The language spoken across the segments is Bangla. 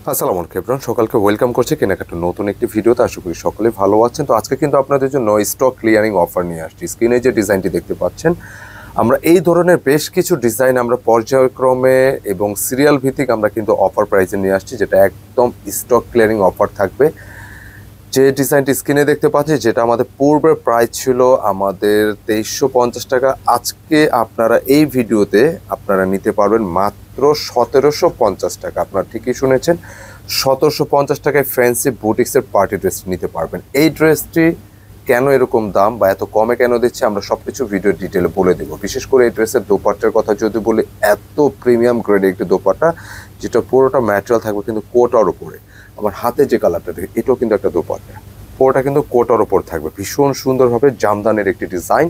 আসসালামু আলাইকুম এভরিওয়ান, সকালকে ওয়েলকাম করছি কেনাকাটা নতুন একটি ভিডিওতে। আশা করি সকলে ভালো আছেন। তো আজকে কিন্তু আপনাদের জন্য স্টক ক্লিয়ারিং অফার নিয়ে আসছি। স্ক্রিনে যে ডিজাইনটি দেখতে পাচ্ছেন, আমরা এই ধরনের বেশ কিছু ডিজাইন আমরা পর্যায়ক্রমে এবং সিরিয়াল ভিত্তিক আমরা কিন্তু অফার প্রাইসে নিয়ে আসছি, যেটা একদম স্টক ক্লিয়ারিং অফার থাকবে। যে ডিজাইনটি স্ক্রিনে দেখতে পাচ্ছি, যেটা আমাদের পূর্বের প্রাইস ছিল আমাদের 2350 টাকা, আজকে আপনারা এই ভিডিওতে আপনারা নিতে পারবেন মাত্র 1750 টাকা। আপনারা ঠিকই শুনেছেন, 1750 টাকায় ফ্যান্সি বুটিক্সের পার্টি ড্রেস নিতে পারবেন। এই ড্রেসটি কেন এরকম দাম বা এত কমে কেন দিচ্ছে, আমরা সব কিছু ভিডিও ডিটেলে বলে দেবো। বিশেষ করে এই ড্রেসের দোপাট্টার কথা যদি বলি, এত প্রিমিয়াম গ্রেডের একটি দোপাট্টা, যেটা পুরোটা ম্যাটেরিয়াল থাকবে কিন্তু কোটার উপরে। আমার হাতে যে কালারটা দেখে, এটাও কিন্তু একটা দোপাট্টা, পুরোটা কিন্তু কোটার ওপর থাকবে, ভীষণ সুন্দরভাবে জামদানের একটি ডিজাইন।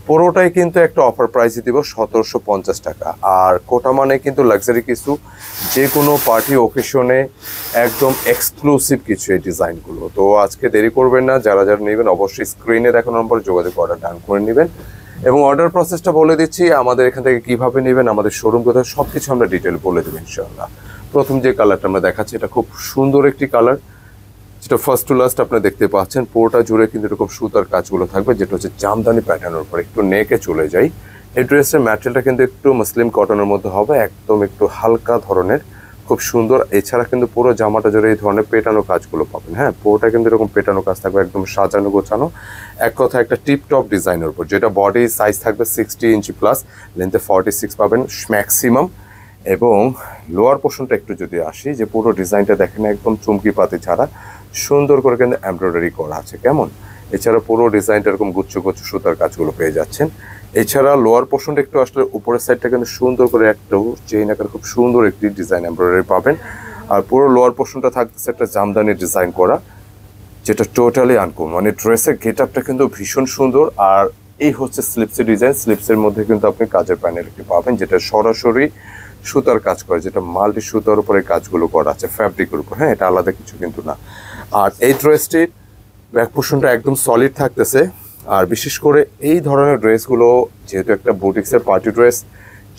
পুরোটাই কিন্তু একটা অফার প্রাইসে দিব 1750 টাকা। আর কোটা মানে কিন্তু লাক্সারি কিছু, যে কোনো পার্টি ওকেশনে একদম এক্সক্লুসিভ কিছু এই ডিজাইনগুলো। তো আজকে দেরি করবেন না, যারা যারা নেবেন অবশ্যই স্ক্রিনে দেখানো নম্বরে যোগাযোগ অর্ডার ডান করে নেবেন। এবং অর্ডার প্রসেসটা বলে দিচ্ছি, আমাদের এখান থেকে কীভাবে নেবেন, আমাদের শোরুম কোথায়, সব কিছু আমরা ডিটেল বলে দেবো ইনশাআল্লাহ। প্রথম যে কালারটা আমরা দেখাচ্ছি, এটা খুব সুন্দর একটি কালার, যেটা ফার্স্ট টু লাস্ট আপনারা দেখতে পাচ্ছেন। পুরোটা জুড়ে কিন্তু এরকম সুতার কাজগুলো থাকবে, যেটা হচ্ছে জামদানি প্যাটার্নের উপর। একটু নেকে চলে যাই, এই ড্রেসের ম্যাটেরিয়ালটা কিন্তু একটু মুসলিম কটনের মধ্যে হবে, একদম একটু হালকা ধরনের, খুব সুন্দর। এছাড়া কিন্তু পুরো জামাটা জুড়ে এই ধরনের পেটানো কাজগুলো পাবেন। হ্যাঁ, পুরোটা কিন্তু এরকম পেটানো কাজ থাকবে, একদম সাজানো গোছানো, এক কথা একটা টিপ টপ ডিজাইনের উপর। যেটা বডি সাইজ থাকবে 60 ইঞ্চি প্লাস, লেন্থে 46 পাবেন ম্যাক্সিমাম। এবং লোয়ার পোর্শনটা একটু যদি আসি, যে পুরো ডিজাইনটা দেখেন একদম চুমকি পাতি ছাড়া সুন্দর করে কিন্তু এমব্রয়ডারি করা আছে, কেমন। এছাড়া পুরো ডিজাইনটা এরকম গুচ্ছ গুচ্ছ সুতার কাজগুলো পেয়ে যাচ্ছেন। এছাড়া লোয়ার পোর্শনটা একটু আসলে উপরের সাইডটা কিন্তু সুন্দর করে একটা চেইন আকার খুব সুন্দর একটি ডিজাইন এমব্রয়ডারি পাবেন। আর পুরো লোয়ার পোর্শনটা থাকতেছে একটা জামদানি ডিজাইন করা, যেটা টোটালি আনকমন। মানে ড্রেসের গেট আপটা কিন্তু ভীষণ সুন্দর। আর এই হচ্ছে স্লিপসের ডিজাইন, স্লিপসের মধ্যে কিন্তু আপনি কাজের প্যানেল একটি পাবেন, যেটা সরাসরি সুতার কাজ করে, যেটা মাল্টি সুতার উপরে কাজগুলো করা আছে ফ্যাব্রিকের উপর। হ্যাঁ, এটা আলাদা কিছু কিন্তু না। আর এই ড্রেসটির ব্যাক পোর্শনটা একদম সলিড থাকতেছে। আর বিশেষ করে এই ধরনের ড্রেসগুলো যেহেতু একটা বুটিক্সের পার্টি ড্রেস,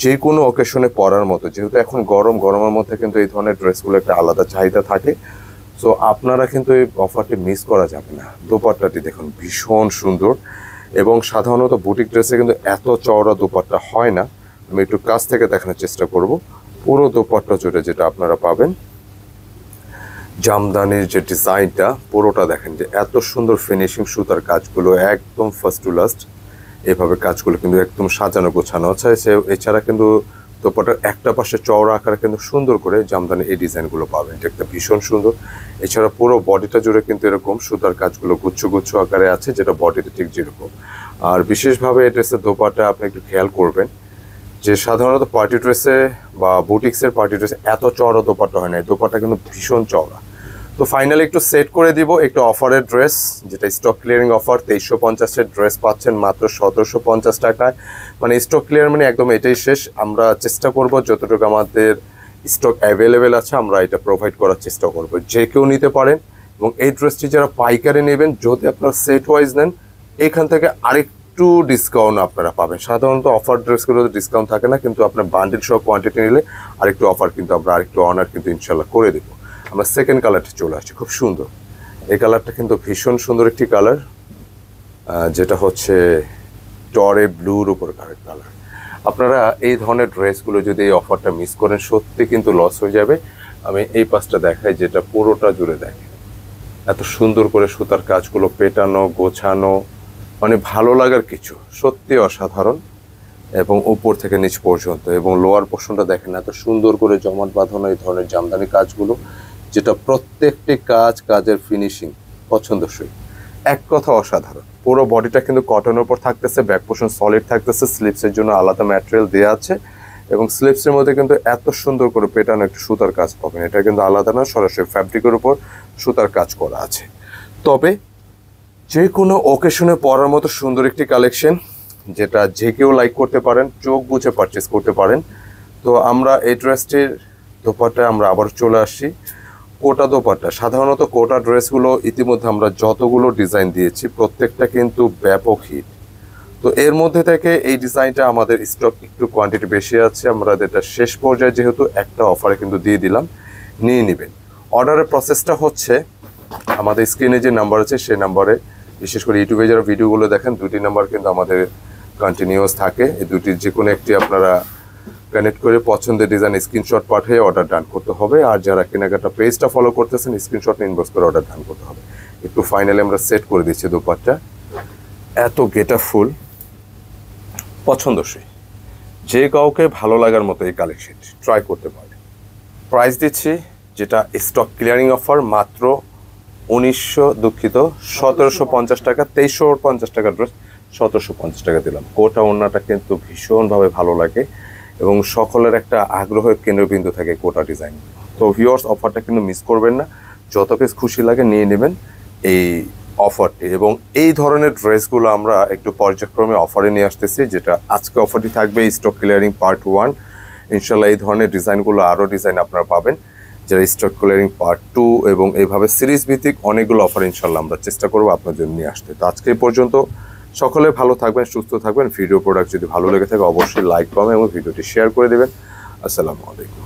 যে কোনো অকেশনে পরার মতো, যেহেতু এখন গরমের মধ্যে কিন্তু এই ধরনের ড্রেসগুলো একটা আলাদা চাহিদা থাকে। সো আপনারা কিন্তু এই অফারটি মিস করা যাবে না। দোপাট্টাটি দেখুন ভীষণ সুন্দর, এবং সাধারণত বুটিক ড্রেসে কিন্তু এত চওড়া দোপাট্টা হয় না। আমি একটু কাছ থেকে দেখানোর চেষ্টা করব। পুরো দোপাট্টা জুড়ে যেটা আপনারা পাবেন, জামদানির যে ডিজাইনটা পুরোটা দেখেন, যে এত সুন্দর ফিনিশিং সুতার কাজগুলো একদম ফার্স্ট টু লাস্ট এভাবে কাজগুলো কিন্তু একদম সাজানো গোছানো আছে। এছাড়া কিন্তু দোপাট্টার একটা পাশে চওড়া আকারে কিন্তু সুন্দর করে জামদানি এই ডিজাইনগুলো পাবেন, এটা একটা ভীষণ সুন্দর। এছাড়া পুরো বডিটা জুড়ে কিন্তু এরকম সুতার কাজগুলো গুচ্ছ গুচ্ছ আকারে আছে, যেটা বডিতে ঠিক যেরকম। আর বিশেষভাবে এই ড্রেসের দোপাট্টা আপনি একটু খেয়াল করবেন, যে সাধারণত পার্টি ড্রেসে বা বুটিক্সের পার্টি ড্রেসে এত চওড়া দোপাট্টা হয় না, এই দোপাট্টা কিন্তু ভীষণ চওড়া। তো ফাইনালি একটু সেট করে দিব একটু অফারের ড্রেস, যেটা স্টক ক্লিয়ারিং অফার। 2350-এর ড্রেস পাচ্ছেন মাত্র 1750 টাকায়। মানে স্টক ক্লিয়ার মানে একদম এটাই শেষ। আমরা চেষ্টা করব যতটুকু আমাদের স্টক অ্যাভেলেবেল আছে আমরা এটা প্রোভাইড করার চেষ্টা করব, যে কেউ নিতে পারেন। এবং এই ড্রেসটি যারা পাইকারি নেবেন, যদি আপনারা সেট ওয়াইজ নেন, এখান থেকে আরেকটু ডিসকাউন্ট আপনারা পাবেন। সাধারণত অফার ড্রেসগুলোতে ডিসকাউন্ট থাকে না, কিন্তু আপনার বান্ডিল সহ কোয়ান্টিটি নিলে আরেকটু অফার কিন্তু আমরা আরেকটু অনার কিন্তু ইনশাল্লাহ করে দেবো। আমরা সেকেন্ড কালারটা চলে আসছি, খুব সুন্দর। এই কালারটা কিন্তু ভীষণ সুন্দর একটি কালার, যেটা হচ্ছে টরে ব্লুর উপর কালার। আপনারা এই ধরনের ড্রেসগুলো যদি এই অফারটা মিস করেন, সত্যি কিন্তু লস হয়ে যাবে। আমি এই পাশটা দেখাই, যেটা পুরোটা জুড়ে দেখে এত সুন্দর করে সুতার কাজগুলো পেটানো গোছানো, মানে ভালো লাগার কিছু, সত্যি অসাধারণ। এবং উপর থেকে নিচ পর্যন্ত, এবং লোয়ার পোর্শনটা দেখেন এত সুন্দর করে জমাট বাঁধানো এই ধরনের জামদানি কাজগুলো, যেটা প্রত্যেকটি কাজের ফিনিশিং পছন্দসই, এক কথা অসাধারণ। পুরো বডিটা কিন্তু কটনের উপর থাকতেছে, ব্যাক পোর্শন সলিড থাকতেছে, স্লিপসের জন্য আলাদা ম্যাটেরিয়াল দেওয়া আছে। এবং স্লিপসের মধ্যে কিন্তু এত সুন্দর করে পেটানো একটু সুতার কাজ পাবেন, এটা কিন্তু আলাদা না, সরাসরি ফ্যাব্রিকের উপর সুতার কাজ করা আছে। তবে যে কোনো অকেশনে পরার মতো সুন্দর একটি কালেকশন, যেটা যে কেউ লাইক করতে পারেন, চোখ বুঝে পারচেস করতে পারেন। তো আমরা এই ড্রেসটির দোপাট্টায় আমরা আবার চলে আসছি, কোটা দোপাট্টা। সাধারণত কোটা ড্রেসগুলো ইতিমধ্যে আমরা যতগুলো ডিজাইন দিয়েছি প্রত্যেকটা কিন্তু ব্যাপক হিট। তো এর মধ্যে থেকে এই ডিজাইনটা আমাদের স্টক একটু কোয়ান্টিটি বেশি আছে, আমরা এটা শেষ পর্যায়ে যেহেতু একটা অফারে কিন্তু দিয়ে দিলাম, নিয়ে নেবেন। অর্ডারের প্রসেসটা হচ্ছে আমাদের স্ক্রিনে যে নাম্বার আছে সেই নাম্বারে, বিশেষ করে ইউটিউবে যারা ভিডিওগুলো দেখেন, 2টি নাম্বার কিন্তু আমাদের কন্টিনিউয়াস থাকে। এই দুটির যে কোনো একটি আপনারা কানেক্ট করে পছন্দের ডিজাইন স্ক্রিনশট পাঠিয়ে অর্ডার ডান করতে হবে। আর যারা কেনাকাটা পেজটা ফলো করতেছেন স্ক্রিনশট ইনবক্স করে অর্ডার ডান করতে হবে। একটু ফাইনালি আমরা সেট করে দিচ্ছি দোপাট্টা, এত গেটা ফুল পছন্দসই, যে কাউকে ভালো লাগার মতো এই কালেকশন ট্রাই করতে পারে। প্রাইস দিচ্ছি যেটা স্টক ক্লিয়ারিং অফার, মাত্র 1750 টাকা, 2350 টাকা ড্রেস 1750 টাকা দিলাম। কোটা ওড়নাটা কিন্তু ভীষণভাবে ভালো লাগে এবং সকলের একটা আগ্রহের কেন্দ্রবিন্দু থাকে কোটা ডিজাইন। তো ভিউয়ার্স, অফারটা কিন্তু মিস করবেন না, যত কিছু খুশি লাগে নিয়ে নেবেন এই অফারটি। এবং এই ধরনের ড্রেসগুলো আমরা একটু পর্যায়ক্রমে অফারে নিয়ে আসতেছি, যেটা আজকে অফারটি থাকবে স্টক ক্লিয়ারিং পার্ট 1। ইনশাল্লাহ এই ধরনের ডিজাইনগুলো, আরও ডিজাইন আপনারা পাবেন যারা স্টক ক্লিয়ারিং পার্ট 2 এবং এইভাবে সিরিজ ভিত্তিক অনেকগুলো অফার ইনশাল্লাহ আমরা চেষ্টা করবো আপনার জন্য নিয়ে আসতে। তো আজকে পর্যন্ত সকলে ভালো থাকবেন, সুস্থ থাকবেন। ভিডিও প্রোডাক্ট যদি ভালো লেগে থাকে অবশ্যই লাইক, কমেন্ট এবং ভিডিওটি শেয়ার করে দেবেন। আসসালামু আলাইকুম।